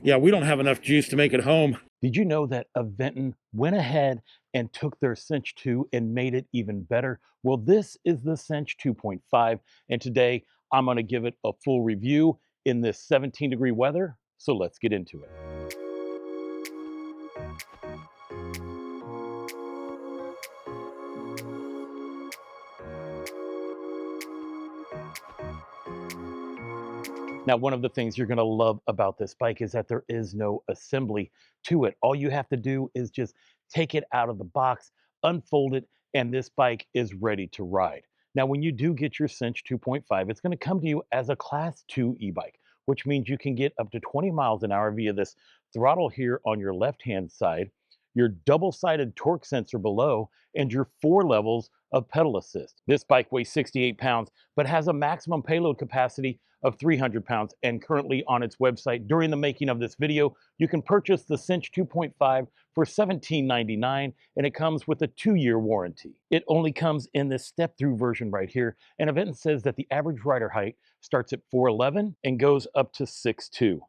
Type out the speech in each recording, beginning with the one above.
Yeah, we don't have enough juice to make it home. Did you know that Aventon went ahead and took their Cinch 2 and made it even better? Well, this is the Cinch 2.5, and today I'm going to give it a full review in this 17-degree weather. So let's get into it. Now, one of the things you're going to love about this bike is that there is no assembly to it. All you have to do is just take it out of the box, unfold it, and this bike is ready to ride. Now, when you do get your Cinch 2.5, it's going to come to you as a Class 2 e-bike, which means you can get up to 20 miles an hour via this throttle here on your left-hand side, your double-sided torque sensor below, and your 4 levels of pedal assist. This bike weighs 68 pounds, but has a maximum payload capacity of 300 pounds, and currently on its website during the making of this video, you can purchase the Cinch 2.5 for $17.99, and it comes with a 2-year warranty. It only comes in this step-through version right here, and Aventon says that the average rider height starts at 4'11" and goes up to 6'2".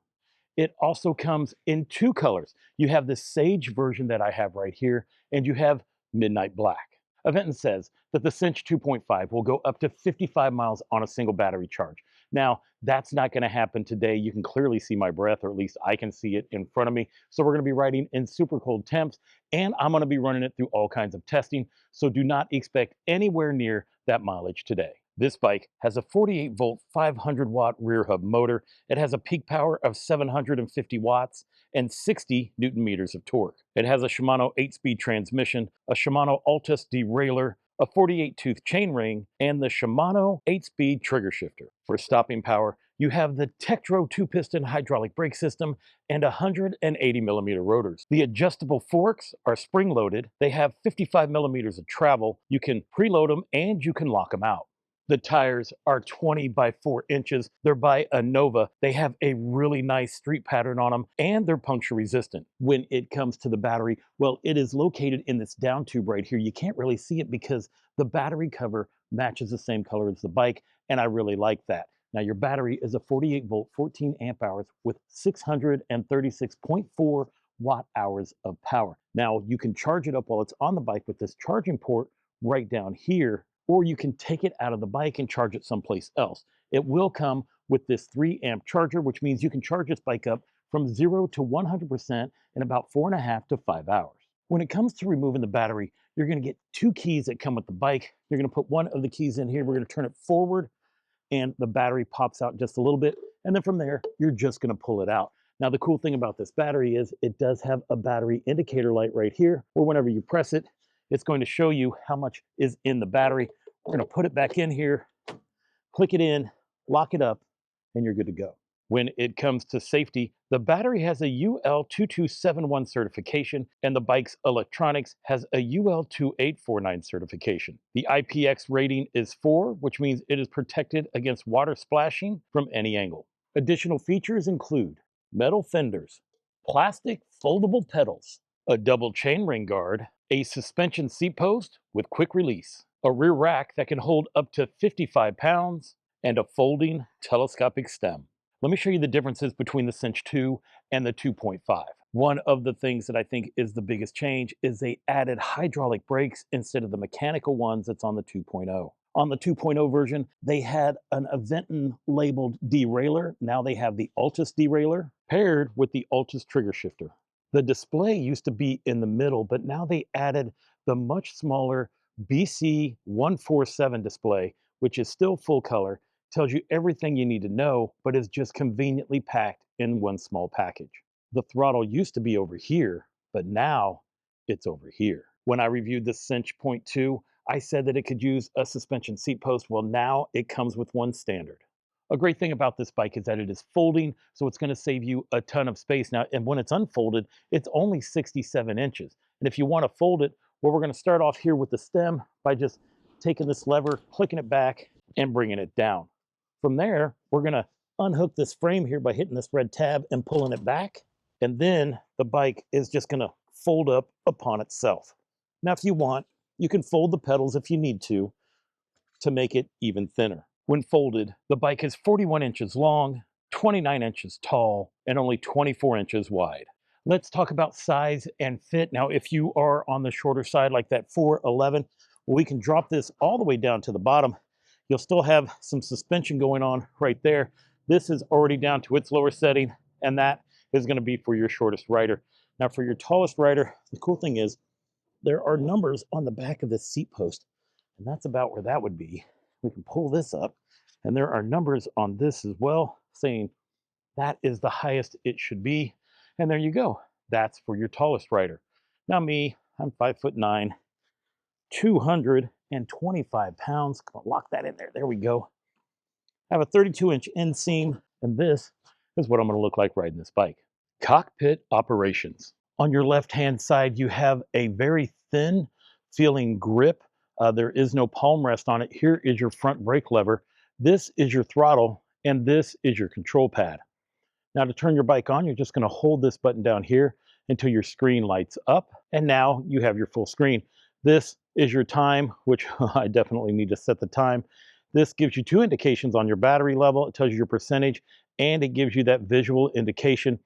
It also comes in 2 colors. You have the sage version that I have right here, and you have midnight black. Aventon says that the Cinch 2.5 will go up to 55 miles on a single battery charge. Now, that's not going to happen today. You can clearly see my breath, or at least I can see it in front of me. So we're going to be riding in super cold temps, and I'm going to be running it through all kinds of testing. So do not expect anywhere near that mileage today. This bike has a 48-volt, 500-watt rear hub motor. It has a peak power of 750 watts and 60 newton meters of torque. It has a Shimano 8-speed transmission, a Shimano Altus derailleur, a 48-tooth chainring, and the Shimano 8-speed trigger shifter. For stopping power, you have the Tektro 2-piston hydraulic brake system and 180 millimeter rotors. The adjustable forks are spring-loaded. They have 55 millimeters of travel. You can preload them and you can lock them out. The tires are 20 by 4 inches. They're by Nova. They have a really nice street pattern on them, and they're puncture resistant. When it comes to the battery, well, it is located in this down tube right here. You can't really see it because the battery cover matches the same color as the bike, and I really like that. Now, your battery is a 48-volt, 14 amp hours with 636.4 watt hours of power. Now, you can charge it up while it's on the bike with this charging port right down here, or you can take it out of the bike and charge it someplace else. It will come with this 3 amp charger, which means you can charge this bike up from 0 to 100% in about 4.5 to 5 hours. When it comes to removing the battery, you're going to get 2 keys that come with the bike. You're going to put one of the keys in here. We're going to turn it forward, and the battery pops out just a little bit. And then from there, you're just going to pull it out. Now, the cool thing about this battery is it does have a battery indicator light right here, where whenever you press it, it's going to show you how much is in the battery. We're going to put it back in here, click it in, lock it up, and you're good to go. When it comes to safety, the battery has a UL2271 certification, and the bike's electronics has a UL2849 certification. The IPX rating is 4, which means it is protected against water splashing from any angle. Additional features include metal fenders, plastic foldable pedals, a double chainring guard, a suspension seat post with quick release, a rear rack that can hold up to 55 pounds, and a folding telescopic stem. Let me show you the differences between the Cinch 2 and the 2.5. One of the things that I think is the biggest change is they added hydraulic brakes instead of the mechanical ones that's on the 2.0. On the 2.0 version, they had an Aventon labeled derailleur. Now they have the Altus derailleur paired with the Altus trigger shifter. The display used to be in the middle, but now they added the much smaller BC 147 display, which is still full color, tells you everything you need to know, but is just conveniently packed in one small package. The throttle used to be over here, but now it's over here. When I reviewed the Cinch 2.2, I said that it could use a suspension seat post. Well, now it comes with one standard. A great thing about this bike is that it is folding, so it's going to save you a ton of space. Now, and when it's unfolded, it's only 67 inches. And if you want to fold it, well, we're going to start off here with the stem by just taking this lever, clicking it back, and bringing it down. From there, we're going to unhook this frame here by hitting this red tab and pulling it back. And then the bike is just going to fold up upon itself. Now, if you want, you can fold the pedals if you need to make it even thinner. When folded, the bike is 41 inches long, 29 inches tall and only 24 inches wide. Let's talk about size and fit. Now, if you are on the shorter side like that 411, well, we can drop this all the way down to the bottom. You'll still have some suspension going on right there. This is already down to its lower setting, and that is going to be for your shortest rider. Now, for your tallest rider, the cool thing is there are numbers on the back of this seat post, and that's about where that would be. We can pull this up, and there are numbers on this as well saying that is the highest it should be. And there you go. That's for your tallest rider. Now me, I'm 5'9", 225 pounds. Gonna lock that in there. There we go. I have a 32-inch inseam, and this is what I'm gonna look like riding this bike. Cockpit Operations. On your left-hand side, you have a very thin feeling grip. There is no palm rest on it. Here is your front brake lever. This is your throttle, and this is your control pad. Now to turn your bike on, you're just going to hold this button down here until your screen lights up, and now you have your full screen. This is your time, which I definitely need to set the time. This gives you two indications on your battery level. It tells you your percentage, and it gives you that visual indication.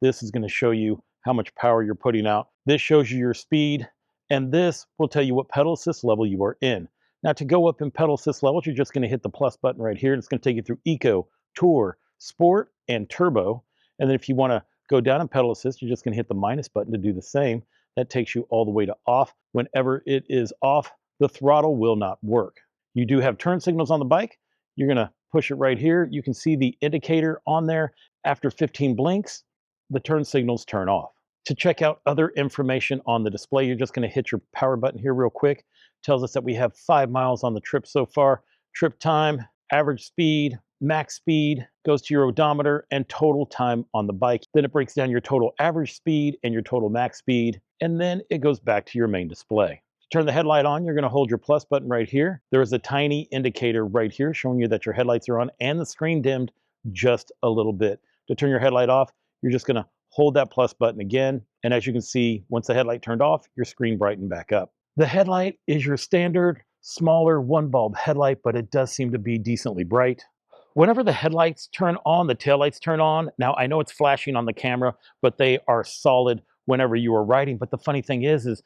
This is going to show you how much power you're putting out. This shows you your speed, and this will tell you what pedal assist level you are in. Now to go up in pedal assist levels, you're just going to hit the plus button right here. It's going to take you through Eco, Tour, Sport, and Turbo. And then if you want to go down in pedal assist, you're just going to hit the minus button to do the same. That takes you all the way to off. Whenever it is off, the throttle will not work. You do have turn signals on the bike. You're going to push it right here. You can see the indicator on there. After 15 blinks, the turn signals turn off. To check out other information on the display, you're just going to hit your power button here real quick. It tells us that we have 5 miles on the trip so far. Trip time, average speed, max speed, goes to your odometer, and total time on the bike. Then it breaks down your total average speed and your total max speed, and then it goes back to your main display. To turn the headlight on, you're going to hold your plus button right here. There is a tiny indicator right here showing you that your headlights are on and the screen dimmed just a little bit. To turn your headlight off, you're just going to hold that plus button again, and as you can see, once the headlight turned off, your screen brightened back up. The headlight is your standard smaller one bulb headlight, but it does seem to be decently bright. Whenever the headlights turn on, the taillights turn on. Now, I know it's flashing on the camera, but they are solid whenever you are riding. But the funny thing is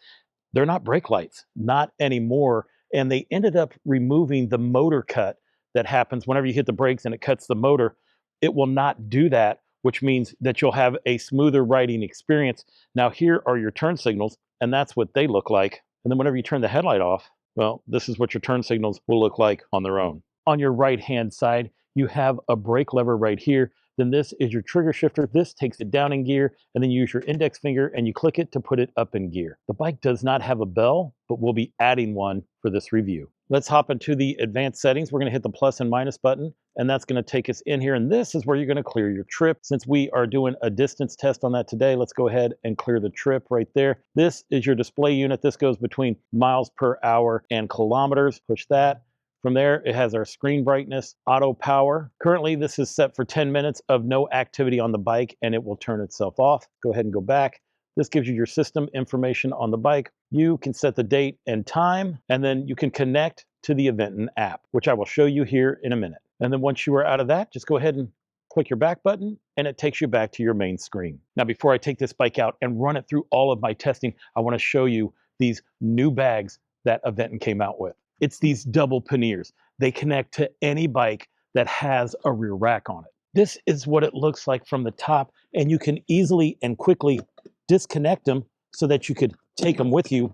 they're not brake lights, not anymore. And they ended up removing the motor cut that happens whenever you hit the brakes and it cuts the motor. It will not do that, which means that you'll have a smoother riding experience. Now, here are your turn signals, and that's what they look like. And then whenever you turn the headlight off, well, this is what your turn signals will look like on their own. On your right-hand side, you have a brake lever right here. Then this is your trigger shifter. This takes it down in gear, and then you use your index finger and you click it to put it up in gear. The bike does not have a bell, but we'll be adding one for this review. Let's hop into the advanced settings. We're going to hit the plus and minus button, and that's going to take us in here. And this is where you're going to clear your trip. Since we are doing a distance test on that today, let's go ahead and clear the trip right there. This is your display unit. This goes between miles per hour and kilometers. Push that. From there, it has our screen brightness, auto power. Currently, this is set for 10 minutes of no activity on the bike, and it will turn itself off. Go ahead and go back. This gives you your system information on the bike. You can set the date and time, and then you can connect to the Aventon app, which I will show you here in a minute. And then once you are out of that, just go ahead and click your back button, and it takes you back to your main screen. Now, before I take this bike out and run it through all of my testing, I want to show you these new bags that Aventon came out with. It's these double panniers. They connect to any bike that has a rear rack on it. This is what it looks like from the top, and you can easily and quickly disconnect them so that you could take them with you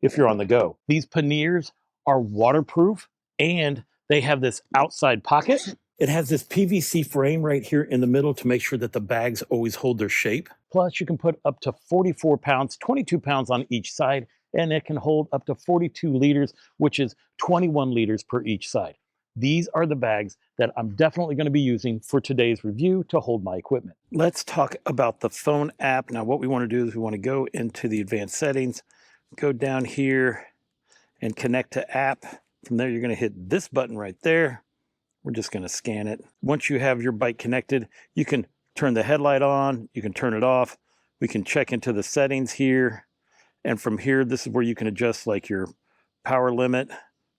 if you're on the go. These panniers are waterproof, and they have this outside pocket. It has this PVC frame right here in the middle to make sure that the bags always hold their shape. Plus, you can put up to 44 pounds, 22 pounds on each side, and it can hold up to 42 liters, which is 21 liters per each side. These are the bags that I'm definitely going to be using for today's review to hold my equipment. Let's talk about the phone app. Now, what we want to do is we want to go into the advanced settings, go down here and connect to app. From there, you're going to hit this button right there. We're just going to scan it. Once you have your bike connected, you can turn the headlight on, you can turn it off. We can check into the settings here. And from here, this is where you can adjust like your power limit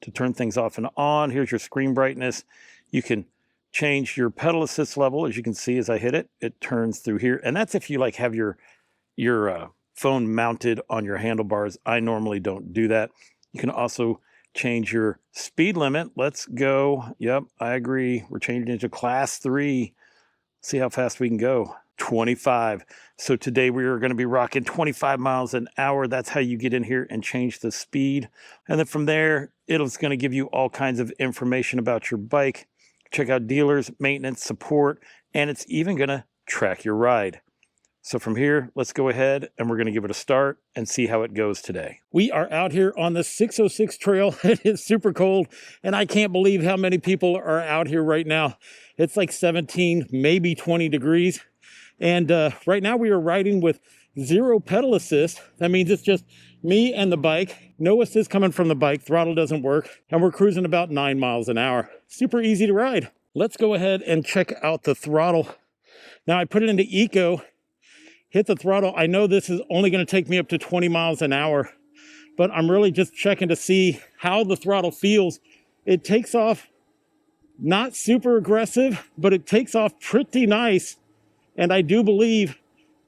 to turn things off and on. Here's your screen brightness. You can change your pedal assist level. As you can see, as I hit it, it turns through here. And that's if you like have your phone mounted on your handlebars. I normally don't do that. You can also change your speed limit. Let's go. Yep, I agree. We're changing it to class 3. See how fast we can go. 25. So today we are going to be rocking 25 miles an hour. That's how you get in here and change the speed. And then from there, it's going to give you all kinds of information about your bike. Check out dealers, maintenance, support, and it's even going to track your ride. So from here, let's go ahead and we're going to give it a start and see how it goes today. We are out here on the 606 trail. It is super cold, and I can't believe how many people are out here right now. It's like 17, maybe 20 degrees. And right now we are riding with 0 pedal assist. That means it's just me and the bike. No assist coming from the bike. Throttle doesn't work. And we're cruising about 9 miles an hour. Super easy to ride. Let's go ahead and check out the throttle. Now I put it into eco. Hit the throttle. I know this is only going to take me up to 20 miles an hour, but I'm really just checking to see how the throttle feels. It takes off not super aggressive, but it takes off pretty nice. And I do believe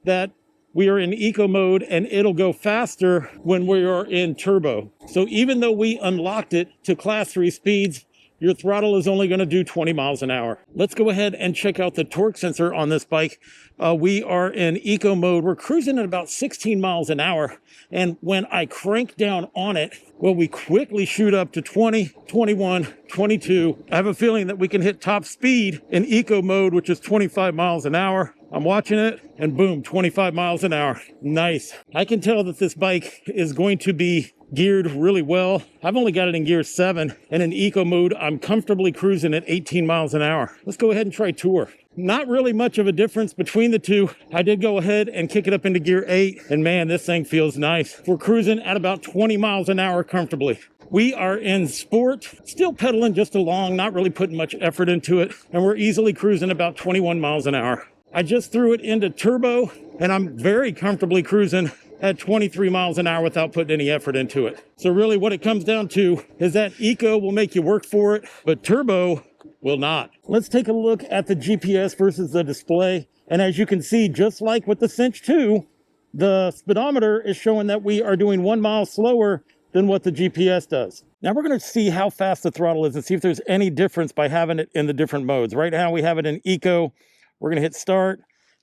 that we are in eco mode and it'll go faster when we are in turbo. So even though we unlocked it to class 3 speeds, your throttle is only going to do 20 miles an hour. Let's go ahead and check out the torque sensor on this bike. We are in eco mode. We're cruising at about 16 miles an hour. And when I crank down on it, well, we quickly shoot up to 20, 21, 22. I have a feeling that we can hit top speed in eco mode, which is 25 miles an hour. I'm watching it and boom, 25 miles an hour. Nice. I can tell that this bike is going to be geared really well. I've only got it in gear 7, and in eco mode, I'm comfortably cruising at 18 miles an hour. Let's go ahead and try tour. Not really much of a difference between the two. I did go ahead and kick it up into gear 8, and man, this thing feels nice. We're cruising at about 20 miles an hour comfortably. We are in sport, still pedaling just along, not really putting much effort into it, and we're easily cruising about 21 miles an hour. I just threw it into turbo, and I'm very comfortably cruising at 23 miles an hour without putting any effort into it. So really what it comes down to is that eco will make you work for it, but turbo will not. Let's take a look at the GPS versus the display. And as you can see, just like with the Sinch 2, the speedometer is showing that we are doing 1 mile slower than what the GPS does. Now we're going to see how fast the throttle is and see if there's any difference by having it in the different modes. Right now we have it in eco. We're going to hit start,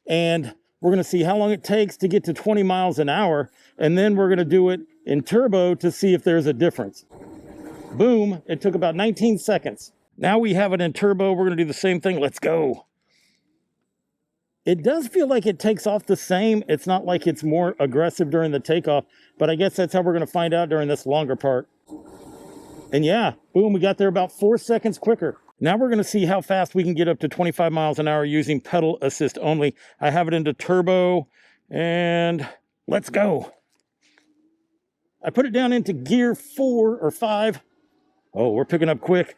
and we're going to see how long it takes to get to 20 miles an hour, and then we're going to do it in turbo to see if there's a difference. Boom, it took about 19 seconds. Now we have it in turbo. We're going to do the same thing. Let's go. It does feel like it takes off the same. It's not like it's more aggressive during the takeoff, but I guess that's how we're going to find out during this longer part. And yeah, boom, we got there about 4 seconds quicker. Now we're going to see how fast we can get up to 25 miles an hour using pedal assist only. I have it into turbo, and let's go. I put it down into gear 4 or 5. Oh, we're picking up quick.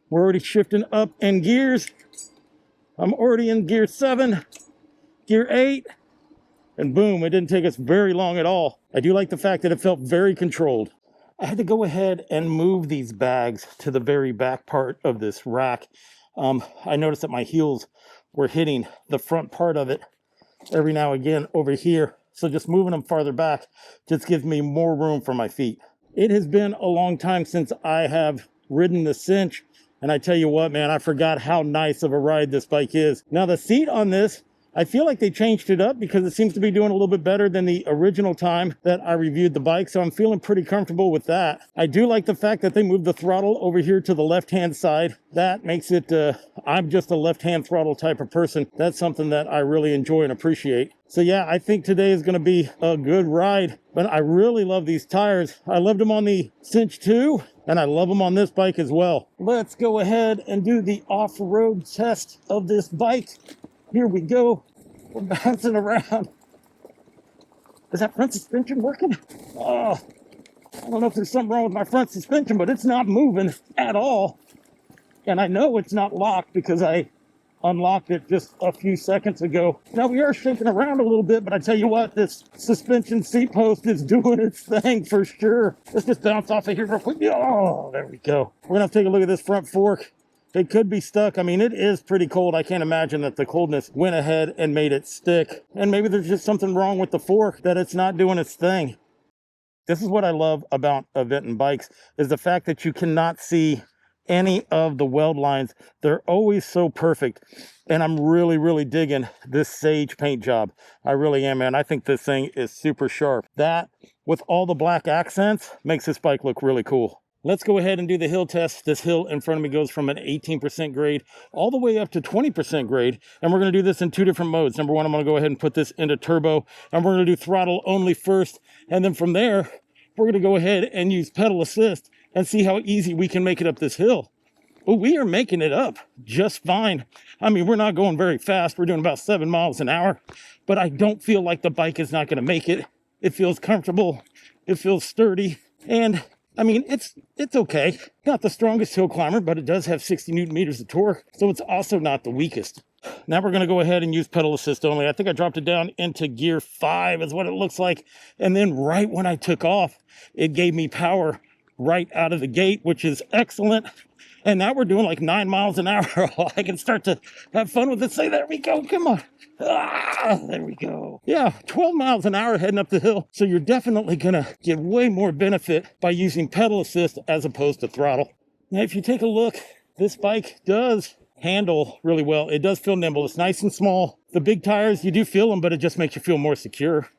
We're already shifting up in gears. I'm already in gear 7, gear 8, and boom, it didn't take us very long at all. I do like the fact that it felt very controlled. I had to go ahead and move these bags to the very back part of this rack. I noticed that my heels were hitting the front part of it every now and again over here. So just moving them farther back just gives me more room for my feet. It has been a long time since I have ridden the Sinch. And I tell you what, man, I forgot how nice of a ride this bike is. Now the seat on this, I feel like they changed it up because it seems to be doing a little bit better than the original time that I reviewed the bike. So I'm feeling pretty comfortable with that. I do like the fact that they moved the throttle over here to the left-hand side. That makes it, I'm just a left-hand throttle type of person. That's something that I really enjoy and appreciate. So yeah, I think today is going to be a good ride, but I really love these tires. I loved them on the Sinch 2, and I love them on this bike as well. Let's go ahead and do the off-road test of this bike. Here we go. We're bouncing around. Is that front suspension working? Oh, I don't know if there's something wrong with my front suspension, but it's not moving at all. And I know it's not locked because I unlocked it just a few seconds ago. Now we are shaking around a little bit, but I tell you what, this suspension seat post is doing its thing for sure. Let's just bounce off of here real quick. Oh, there we go. We're gonna take a look at this front fork. They could be stuck. I mean, it is pretty cold. I can't imagine that the coldness went ahead and made it stick. And maybe there's just something wrong with the fork, that it's not doing its thing. This is what I love about Aventon bikes, is the fact that you cannot see any of the weld lines. They're always so perfect. And I'm really, really digging this sage paint job. I really am, man. I think this thing is super sharp. That, with all the black accents, makes this bike look really cool. Let's go ahead and do the hill test. This hill in front of me goes from an 18% grade all the way up to 20% grade. And we're going to do this in two different modes. Number one, I'm going to go ahead and put this into turbo. And we're going to do throttle only first. And then from there, we're going to go ahead and use pedal assist and see how easy we can make it up this hill. Well, we are making it up just fine. I mean, we're not going very fast. We're doing about 7 miles an hour. But I don't feel like the bike is not going to make it. It feels comfortable. It feels sturdy. And I mean, it's okay. Not the strongest hill climber, but it does have 60 Newton meters of torque, so it's also not the weakest. Now we're going to go ahead and use pedal assist only. I think I dropped it down into gear 5 is what it looks like. And then right when I took off, it gave me power right out of the gate, which is excellent. And now we're doing like 9 miles an hour. I can start to have fun with it. Say, there we go. Come on. There we go. Yeah, 12 miles an hour heading up the hill. So you're definitely going to get way more benefit by using pedal assist as opposed to throttle. Now, if you take a look, this bike does handle really well. It does feel nimble. It's nice and small. The big tires, you do feel them, but it just makes you feel more secure.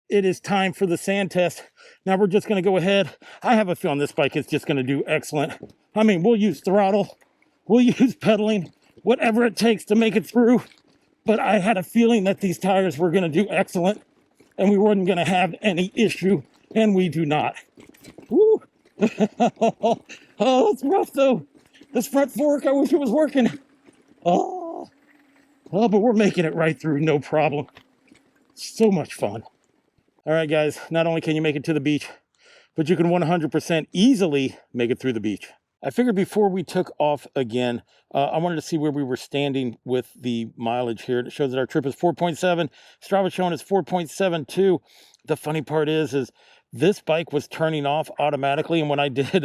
It is time for the sand test. Now we're just going to go ahead. I have a feeling this bike is just going to do excellent. I mean, we'll use throttle. We'll use pedaling, whatever it takes to make it through. But I had a feeling that these tires were going to do excellent and we weren't going to have any issue, and we do not. Woo! Oh, it's rough though. This front fork, I wish it was working. Oh, but we're making it right through, no problem. So much fun. All right, guys, not only can you make it to the beach, but you can 100% easily make it through the beach. I figured before we took off again, I wanted to see where we were standing with the mileage here. It shows that our trip is 4.7. Strava showing is 4.72. The funny part is this bike was turning off automatically, and when I did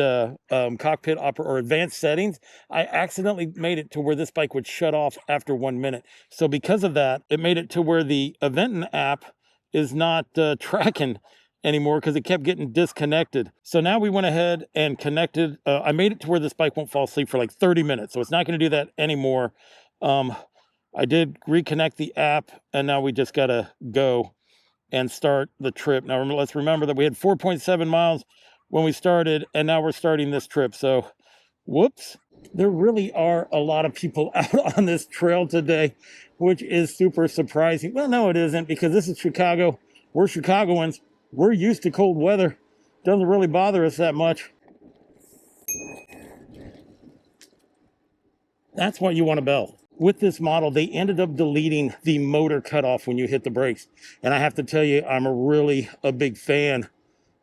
cockpit or advanced settings, I accidentally made it to where this bike would shut off after 1 minute. So because of that, it made it to where the Aventon app is not tracking anymore because it kept getting disconnected. So now we went ahead and connected. I made it to where this bike won't fall asleep for like 30 minutes. So it's not going to do that anymore. I did reconnect the app, and now we just got to go and start the trip. Now let's remember that we had 4.7 miles when we started, and now we're starting this trip. So whoops, there really are a lot of people out on this trail today, which is super surprising. Well, no, it isn't, because this is Chicago. We're Chicagoans. We're used to cold weather. Doesn't really bother us that much. That's why you want a bell. With this model, they ended up deleting the motor cutoff when you hit the brakes. And I have to tell you, I'm really a big fan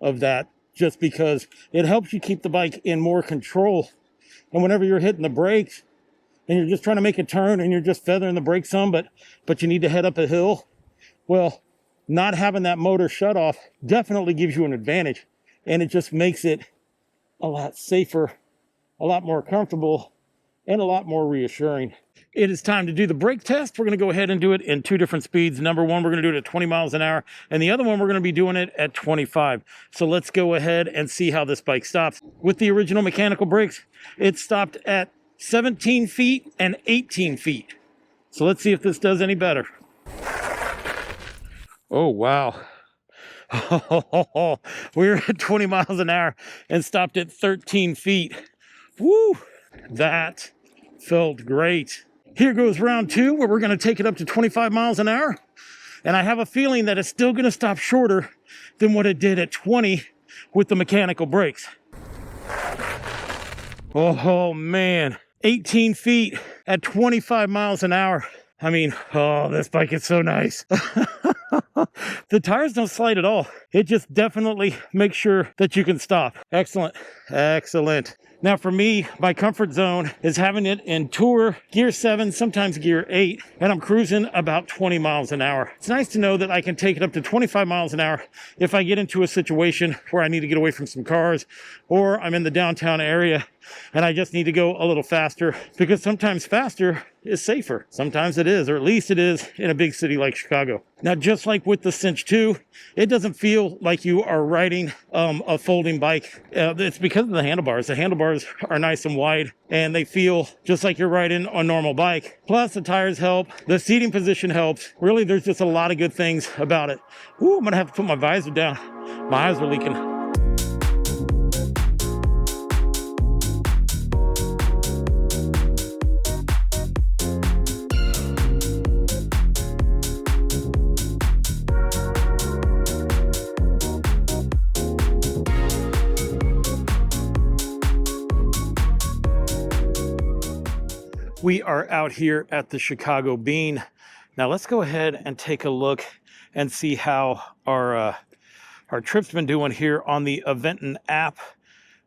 of that, just because it helps you keep the bike in more control. And whenever you're hitting the brakes and you're just trying to make a turn and you're just feathering the brakes some, but you need to head up a hill, well, not having that motor shut off definitely gives you an advantage. And it just makes it a lot safer, a lot more comfortable, and a lot more reassuring. It is time to do the brake test. We're going to go ahead and do it in two different speeds. Number one, we're going to do it at 20 miles an hour. And the other one, we're going to be doing it at 25. So let's go ahead and see how this bike stops. With the original mechanical brakes, it stopped at 17 feet and 18 feet. So let's see if this does any better. Oh, wow. We're at 20 miles an hour and stopped at 13 feet. Woo! That felt great. Here goes round two, where we're going to take it up to 25 miles an hour. And I have a feeling that it's still going to stop shorter than what it did at 20 with the mechanical brakes. Oh, man. 18 feet at 25 miles an hour. I mean, oh, this bike is so nice. The tires don't slide at all. It just definitely makes sure that you can stop. Excellent. Excellent. Now for me, my comfort zone is having it in Tour, Gear 7, sometimes Gear 8, and I'm cruising about 20 miles an hour. It's nice to know that I can take it up to 25 miles an hour if I get into a situation where I need to get away from some cars, or I'm in the downtown area and I just need to go a little faster, because sometimes faster is safer. Sometimes it is, or at least it is in a big city like Chicago. Now, just like with the Sinch 2, it doesn't feel like you are riding a folding bike. It's because of the handlebars. The handlebars are nice and wide, and they feel just like you're riding a normal bike. Plus, the tires help. The seating position helps. Really, there's just a lot of good things about it. Ooh, I'm gonna have to put my visor down. My eyes are leaking. We are out here at the Chicago Bean. Now let's go ahead and take a look and see how our trip's been doing here on the Aventon app.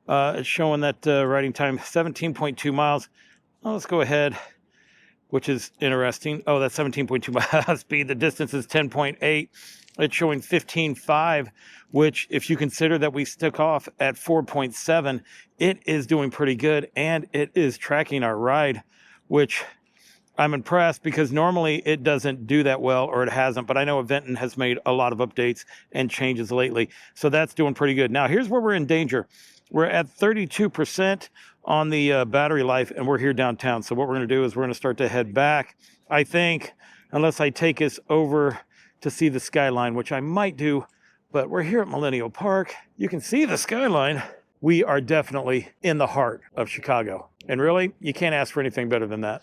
It's showing that riding time 17.2 miles. Well, let's go ahead, which is interesting. Oh, that's 17.2 miles speed. The distance is 10.8. It's showing 15.5, which, if you consider that we stuck off at 4.7, it is doing pretty good, and it is tracking our ride, which I'm impressed, because normally it doesn't do that well, or it hasn't, but I know Aventon has made a lot of updates and changes lately, so that's doing pretty good. Now, here's where we're in danger. We're at 32% on the battery life, and we're here downtown, so what we're going to do is we're going to start to head back, I think, unless I take us over to see the skyline, which I might do, but we're here at Millennial Park. You can see the skyline. We are definitely in the heart of Chicago. And really, you can't ask for anything better than that.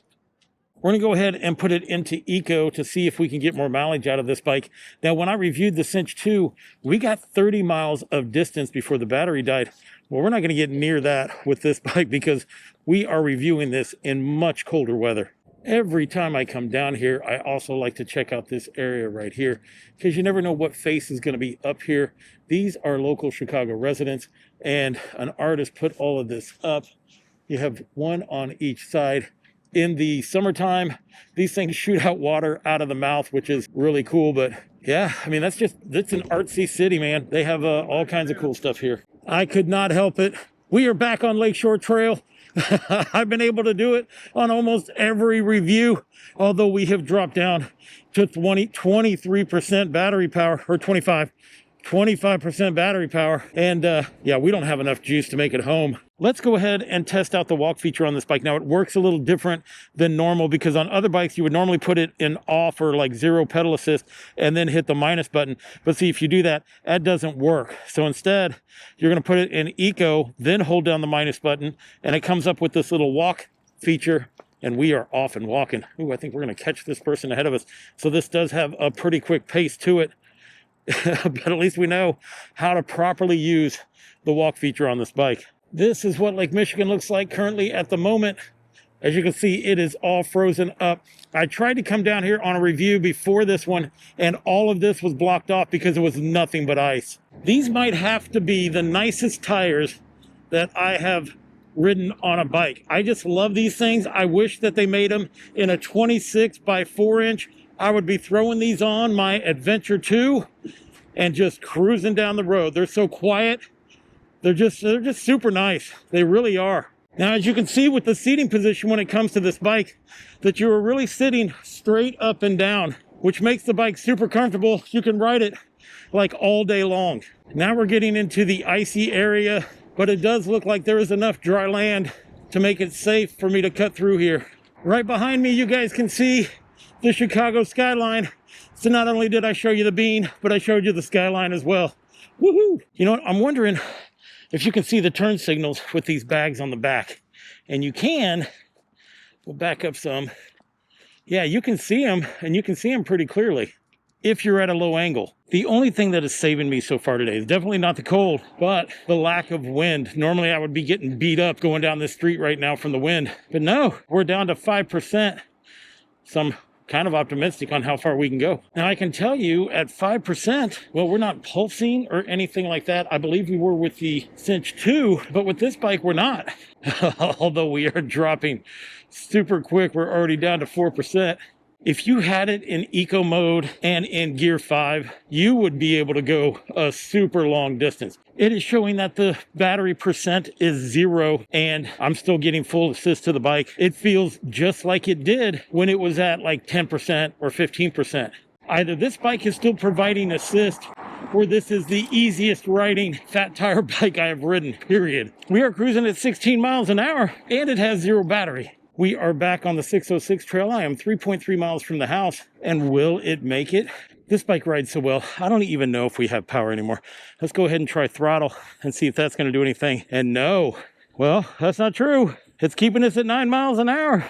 We're going to go ahead and put it into Eco to see if we can get more mileage out of this bike. Now, when I reviewed the Sinch 2, we got 30 miles of distance before the battery died. Well, we're not going to get near that with this bike, because we are reviewing this in much colder weather. Every time I come down here, I also like to check out this area right here, because you never know what face is going to be up here. These are local Chicago residents, and an artist put all of this up. You have one on each side. In the summertime, these things shoot out water out of the mouth, which is really cool. But yeah, I mean, that's an artsy city, man. They have all kinds of cool stuff here. I could not help it. We are back on Lakeshore Trail. I've been able to do it on almost every review, although we have dropped down to 23% battery power, or 25% battery power. And yeah, we don't have enough juice to make it home. Let's go ahead and test out the walk feature on this bike. Now, it works a little different than normal, because on other bikes, you would normally put it in off, or like 0 pedal assist, and then hit the minus button. But see, if you do that, that doesn't work. So instead, you're going to put it in Eco, then hold down the minus button, and it comes up with this little walk feature, and we are off and walking. Ooh, I think we're going to catch this person ahead of us. So this does have a pretty quick pace to it. But at least we know how to properly use the walk feature on this bike. This is what Lake Michigan looks like currently at the moment. As you can see, it is all frozen up. I tried to come down here on a review before this one, and all of this was blocked off because it was nothing but ice. These might have to be the nicest tires that I have ridden on a bike. I just love these things. I wish that they made them in a 26 by 4 inch. I would be throwing these on my Adventure 2 and just cruising down the road. They're so quiet. They're just super nice. They really are. Now, as you can see with the seating position when it comes to this bike, that you are really sitting straight up and down, which makes the bike super comfortable. You can ride it like all day long. Now we're getting into the icy area, but it does look like there is enough dry land to make it safe for me to cut through here. Right behind me, you guys can see the Chicago skyline. So not only did I show you the Bean, but I showed you the skyline as well. Woohoo! You know what? I'm wondering if you can see the turn signals with these bags on the back. And you can. We'll back up some. Yeah, you can see them, and you can see them pretty clearly if you're at a low angle. The only thing that is saving me so far today is definitely not the cold, but the lack of wind. Normally I would be getting beat up going down the street right now from the wind. But no, we're down to 5%. So I'm kind of optimistic on how far we can go. Now, I can tell you at 5%, well, we're not pulsing or anything like that. I believe we were with the Sinch 2, but with this bike, we're not. Although we are dropping super quick. We're already down to 4%. If you had it in eco mode and in gear 5, you would be able to go a super long distance. It is showing that the battery percent is 0 and I'm still getting full assist to the bike. It feels just like it did when it was at like 10% or 15%. Either this bike is still providing assist or this is the easiest riding fat tire bike I have ridden, period. We are cruising at 16 miles an hour and it has 0 battery. We are back on the 606 trail. I am 3.3 miles from the house. And will it make it? This bike rides so well, I don't even know if we have power anymore. Let's go ahead and try throttle and see if that's going to do anything. And no, well, that's not true. It's keeping us at 9 miles an hour.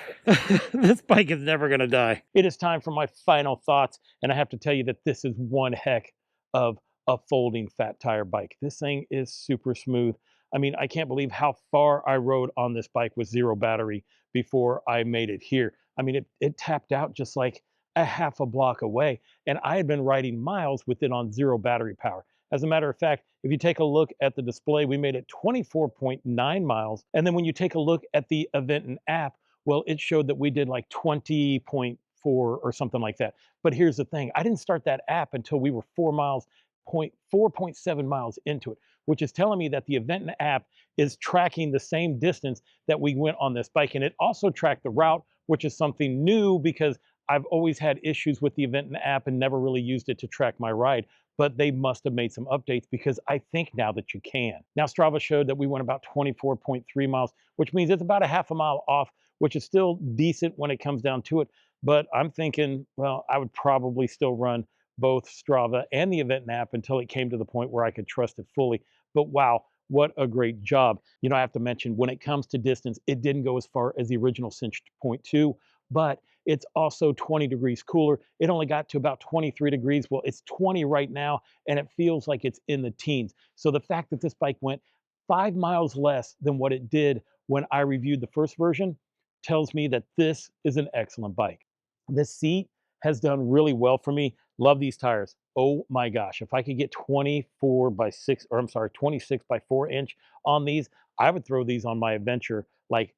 This bike is never going to die. It is time for my final thoughts. And I have to tell you that this is one heck of a folding fat tire bike. This thing is super smooth. I mean, I can't believe how far I rode on this bike with 0 battery before I made it here. I mean, it tapped out just like a half a block away, and I had been riding miles with it on 0 battery power. As a matter of fact, if you take a look at the display, we made it 24.9 miles. And then when you take a look at the Aventon app, well, it showed that we did like 20.4 or something like that. But here's the thing, I didn't start that app until we were 4.7 miles into it, which is telling me that the Aventon app is tracking the same distance that we went on this bike. And it also tracked the route, which is something new because I've always had issues with the Aventon app and never really used it to track my ride. But they must have made some updates because I think now that you can. Now Strava showed that we went about 24.3 miles, which means it's about a half a mile off, which is still decent when it comes down to it. But I'm thinking, well, I would probably still run both Strava and the Aventon app until it came to the point where I could trust it fully. But wow, what a great job. You know, I have to mention when it comes to distance, it didn't go as far as the original Cinch 2.2, but it's also 20 degrees cooler. It only got to about 23 degrees. Well, it's 20 right now, and it feels like it's in the teens. So the fact that this bike went 5 miles less than what it did when I reviewed the first version tells me that this is an excellent bike. This seat has done really well for me. Love these tires. Oh my gosh, if I could get 24 by 6, or I'm sorry, 26 by 4 inch on these, I would throw these on my adventure like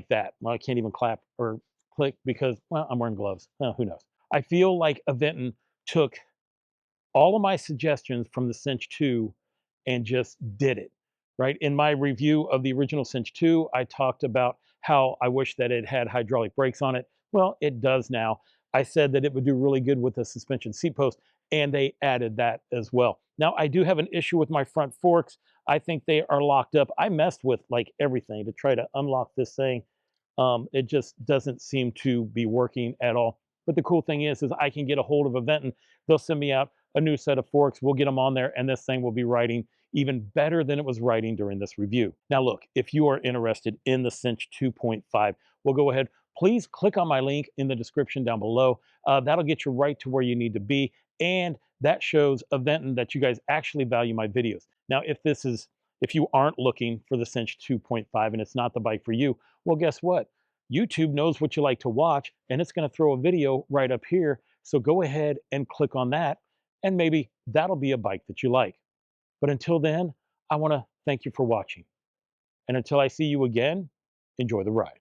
that. Well, I can't even clap or click because, well, I'm wearing gloves. Who knows? I feel like Aventon took all of my suggestions from the Cinch 2 and just did it, right? In my review of the original Cinch 2, I talked about how I wish that it had hydraulic brakes on it. Well, it does now. I said that it would do really good with the suspension seat post, and they added that as well. Now, I do have an issue with my front forks. I think they are locked up. I messed with like everything to try to unlock this thing. It just doesn't seem to be working at all. But the cool thing is I can get a hold of Aventon. They'll send me out a new set of forks. We'll get them on there, and this thing will be riding even better than it was riding during this review. Now, look, if you are interested in the Cinch 2.5, we'll go ahead. Please click on my link in the description down below. That'll get you right to where you need to be, and that shows Aventon that you guys actually value my videos. Now, if you aren't looking for the Cinch 2.5 and it's not the bike for you, well, guess what? YouTube knows what you like to watch, and it's going to throw a video right up here. So go ahead and click on that, and maybe that'll be a bike that you like. But until then, I want to thank you for watching. And until I see you again, enjoy the ride.